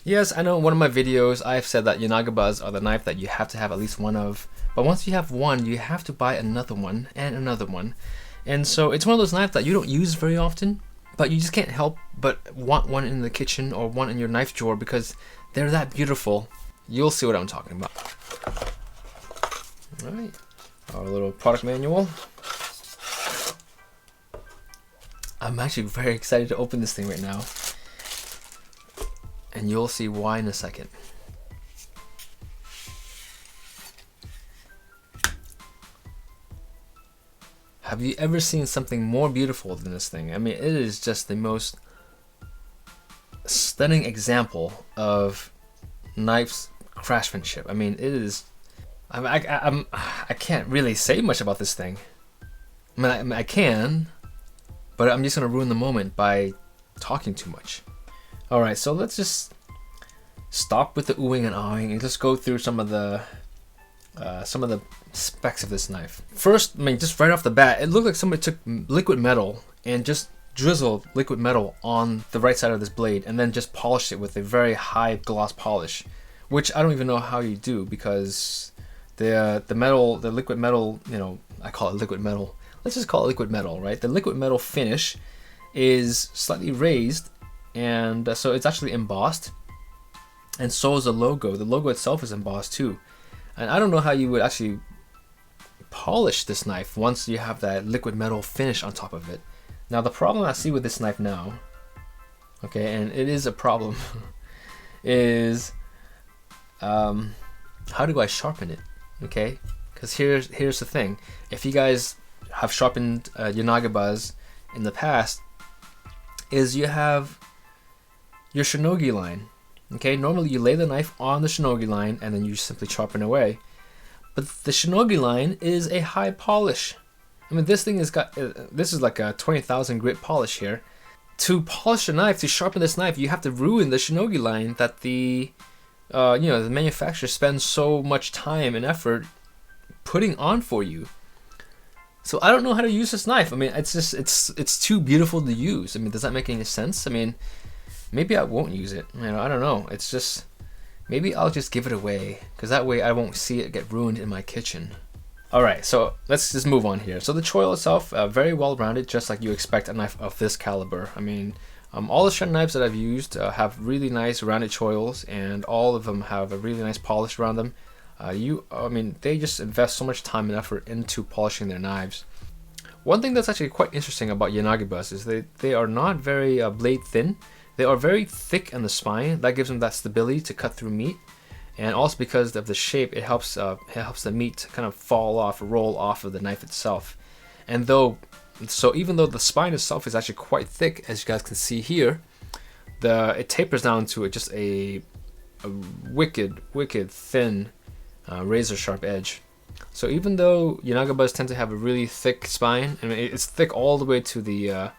Yes, I know in one of my videos I've said that yanagibas are the knife that you have to have at least one of. But once you have one, you have to buy another one and another one. And so it's one of those knives that you don't use very often, but you just can't help but want one in the kitchen or one in your knife drawer because they're that beautiful. You'll see what I'm talking about. Alright, our little product manual. I'm actually very excited to open this thing right now. And you'll see why in a second. Have you ever seen something more beautiful than this thing? I mean, it is just the most stunning example of knife's craftsmanship. I mean, it is. I can't really say much about this thing. I mean, I can, but I'm just gonna ruin the moment by talking too much. All right, so let's just stop with the oohing and ahhing and just go through some of the specs of this knife. First, I mean, just right off the bat, it looked like somebody took liquid metal and just drizzled liquid metal on the right side of this blade and then just polished it with a very high gloss polish, which I don't even know how you do because the liquid metal, you know, I call it liquid metal. Let's just call it liquid metal, right? The liquid metal finish is slightly raised, and so it's actually embossed, and so is the logo. The logo itself is embossed too. And I don't know how you would actually polish this knife once you have that liquid metal finish on top of it. Now the problem I see with this knife now, okay, and it is a problem, is how do I sharpen it? Okay, because here's the thing. If you guys have sharpened yanagibas in the past, is you have your shinogi line. Okay, normally you lay the knife on the shinogi line and then you simply sharpen away. But the shinogi line is a high polish. I mean, this thing has got, this is like a 20,000 grit polish here. To polish a knife, to sharpen this knife, you have to ruin the shinogi line that the manufacturer spends so much time and effort putting on for you. So I don't know how to use this knife. I mean, it's just, it's too beautiful to use. I mean, does that make any sense? I mean, maybe I won't use it. You know, I don't know. It's just, maybe I'll just give it away because that way I won't see it get ruined in my kitchen. All right, so let's just move on here. So the choil itself, very well rounded, just like you expect a knife of this caliber. I mean, all the Shun knives that I've used have really nice rounded choils, and all of them have a really nice polish around them. I mean, they just invest so much time and effort into polishing their knives. One thing that's actually quite interesting about yanagibas is they are not very blade thin. They are very thick in the spine. That gives them that stability to cut through meat, and also because of the shape, it helps the meat kind of fall off, roll off of the knife itself. And even though the spine itself is actually quite thick, as you guys can see here, it tapers down to just a wicked thin razor sharp edge. So even though yanagibas tend to have a really thick spine, I mean, it's thick all the way to the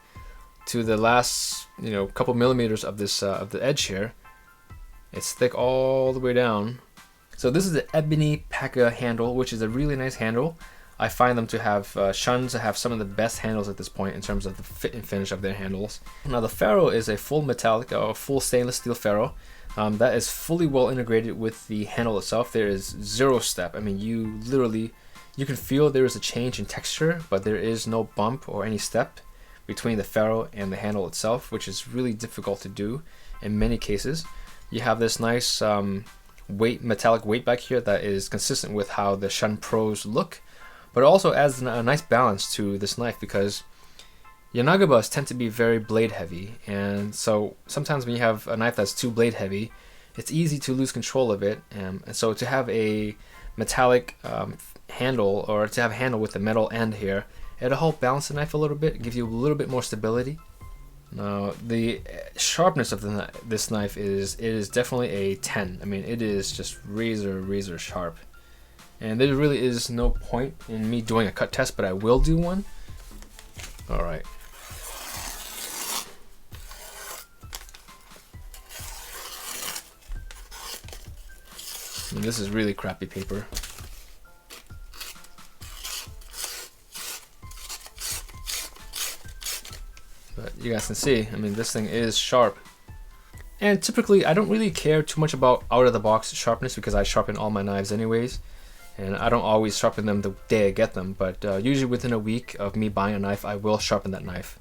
last couple millimeters of this of the edge here. It's thick all the way down. So this is the Ebony Pecker handle, which is a really nice handle. I find them to have Shuns to have some of the best handles at this point in terms of the fit and finish of their handles. Now the ferrule is a full metallic or full stainless steel ferrule. That is fully well integrated with the handle itself. There is zero step. I mean, you can feel there is a change in texture, but there is no bump or any step between the ferrule and the handle itself, which is really difficult to do in many cases. You have this nice metallic weight back here that is consistent with how the Shun Pros look, but it also adds a nice balance to this knife because yanagibas tend to be very blade heavy, and so sometimes when you have a knife that's too blade heavy, it's easy to lose control of it, and so to have a metallic handle, or to have a handle with the metal end here, it'll help balance the knife a little bit, give you a little bit more stability. Now the sharpness of this knife is definitely a 10. I mean, it is just razor sharp, and there really is no point in me doing a cut test, but I will do one. All right. And this is really crappy paper. But you guys can see, I mean, this thing is sharp. And typically, I don't really care too much about out-of-the-box sharpness because I sharpen all my knives anyways. And I don't always sharpen them the day I get them, but usually within a week of me buying a knife, I will sharpen that knife.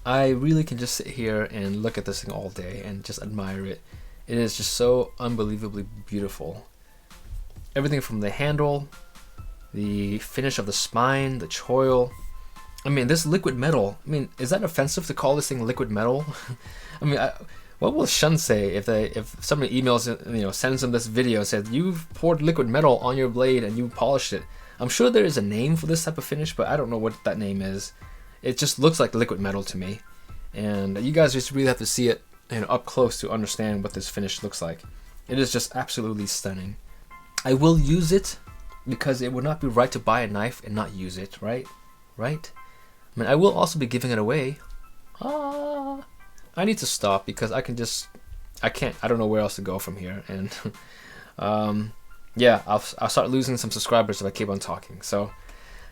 I really can just sit here and look at this thing all day and just admire it. It is just so unbelievably beautiful. Everything from the handle, the finish of the spine, the choil. I mean, this liquid metal, I mean, is that offensive to call this thing liquid metal? I mean, what will Shun say if somebody emails, sends them this video and says, you've poured liquid metal on your blade and you polished it? I'm sure there is a name for this type of finish, but I don't know what that name is. It just looks like liquid metal to me. And you guys just really have to see it up close to understand what this finish looks like. It is just absolutely stunning. I will use it because it would not be right to buy a knife and not use it, right? Right? I mean, I will also be giving it away. I need to stop because I don't know where else to go from here. And yeah, I'll start losing some subscribers if I keep on talking. So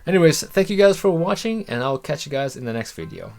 anyways, thank you guys for watching, and I'll catch you guys in the next video.